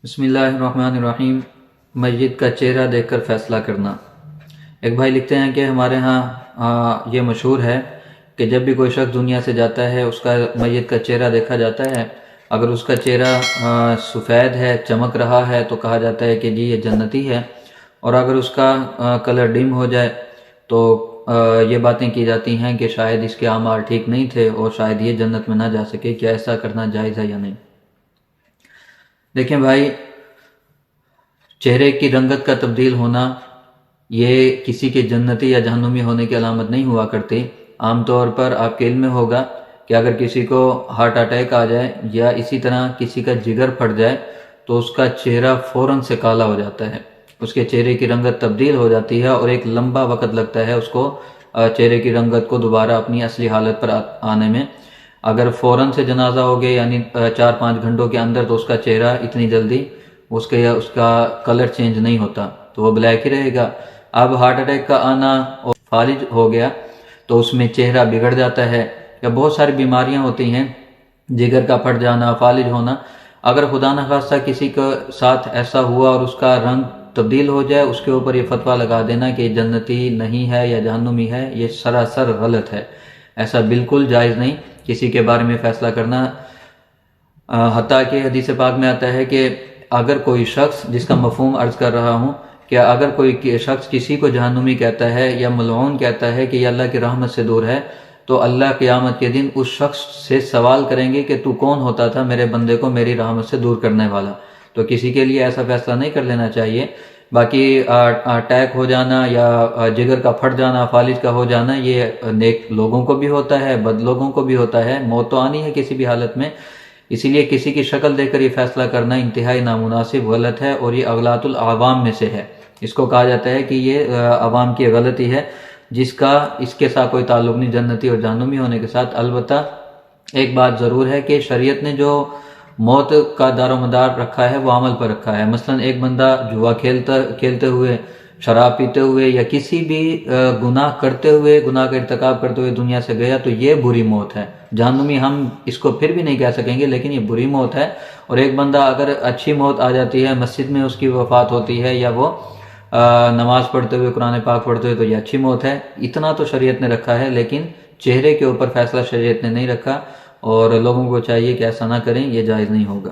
بسم اللہ الرحمن الرحیم۔ مسجد کا چہرہ دیکھ کر فیصلہ کرنا۔ ایک بھائی لکھتے ہیں کہ ہمارے ہاں یہ مشہور ہے کہ جب بھی کوئی شخص دنیا سے جاتا ہے اس کا میت کا چہرہ دیکھا جاتا ہے، اگر اس کا چہرہ سفید ہے، چمک رہا ہے تو کہا جاتا ہے کہ جی یہ جنتی ہے، اور اگر اس کا کلر ڈم ہو جائے تو یہ باتیں کی جاتی ہیں کہ شاید اس کے اعمال ٹھیک نہیں تھے اور شاید یہ جنت میں نہ جا سکے۔ کیا ایسا کرنا جائز ہے یا نہیں؟ دیکھیں بھائی، چہرے کی رنگت کا تبدیل ہونا یہ کسی کے جنتی یا جہنمی ہونے کی علامت نہیں ہوا کرتی۔ عام طور پر آپ کے علم میں ہوگا کہ اگر کسی کو ہارٹ اٹیک آ جائے یا اسی طرح کسی کا جگر پھٹ جائے تو اس کا چہرہ فوراً سے کالا ہو جاتا ہے، اس کے چہرے کی رنگت تبدیل ہو جاتی ہے اور ایک لمبا وقت لگتا ہے اس کو چہرے کی رنگت کو دوبارہ اپنی اصلی حالت پر آنے میں۔ اگر فوراً سے جنازہ ہو گیا یعنی 4-5 گھنٹوں کے اندر، تو اس کا چہرہ اتنی جلدی اس کا کلر چینج نہیں ہوتا، تو وہ بلیک ہی رہے گا۔ اب ہارٹ اٹیک کا آنا اور فالج ہو گیا تو اس میں چہرہ بگڑ جاتا ہے، یا بہت ساری بیماریاں ہوتی ہیں، جگر کا پھٹ جانا، فالج ہونا۔ اگر خدا نخواستہ کسی کے ساتھ ایسا ہوا اور اس کا رنگ تبدیل ہو جائے، اس کے اوپر یہ فتویٰ لگا دینا کہ جنتی نہیں ہے یا جہنمی ہے، یہ سراسر غلط ہے۔ ایسا بالکل جائز نہیں کسی کے بارے میں فیصلہ کرنا۔ حتیٰ کہ حدیث پاک میں آتا ہے کہ اگر کوئی شخص، جس کا مفہوم عرض کر رہا ہوں، کہ اگر کوئی شخص کسی کو جہنمی کہتا ہے یا ملعون کہتا ہے کہ یہ اللہ کی رحمت سے دور ہے، تو اللہ قیامت کے دن اس شخص سے سوال کریں گے کہ تو کون ہوتا تھا میرے بندے کو میری رحمت سے دور کرنے والا۔ تو کسی کے لیے ایسا فیصلہ نہیں کر لینا چاہیے۔ باقی اٹیک ہو جانا یا جگر کا پھٹ جانا، فالج کا ہو جانا، یہ نیک لوگوں کو بھی ہوتا ہے، بد لوگوں کو بھی ہوتا ہے، موت تو آنی ہے کسی بھی حالت میں۔ اسی لیے کسی کی شکل دیکھ کر یہ فیصلہ کرنا انتہائی نامناسب، غلط ہے، اور یہ اغلاط العوام میں سے ہے۔ اس کو کہا جاتا ہے کہ یہ عوام کی غلطی ہے، جس کا اس کے ساتھ کوئی تعلق نہیں جنتی اور جہنمی ہونے کے ساتھ۔ البتہ ایک بات ضرور ہے کہ شریعت نے جو موت کا دار و مدار رکھا ہے وہ عمل پر رکھا ہے۔ مثلا ایک بندہ جوا کھیلتے ہوئے، شراب پیتے ہوئے یا کسی بھی گناہ کرتے ہوئے، گناہ کا ارتکاب کرتے ہوئے دنیا سے گیا تو یہ بری موت ہے۔ جہنمی ہم اس کو پھر بھی نہیں کہہ سکیں گے، لیکن یہ بری موت ہے۔ اور ایک بندہ اگر اچھی موت آ جاتی ہے، مسجد میں اس کی وفات ہوتی ہے یا وہ نماز پڑھتے ہوئے، قرآن پاک پڑھتے ہوئے، تو یہ اچھی موت ہے۔ اتنا تو شریعت نے رکھا ہے، لیکن چہرے کے اوپر فیصلہ شریعت نے نہیں رکھا، اور لوگوں کو چاہیے کہ ایسا نہ کریں، یہ جائز نہیں ہوگا۔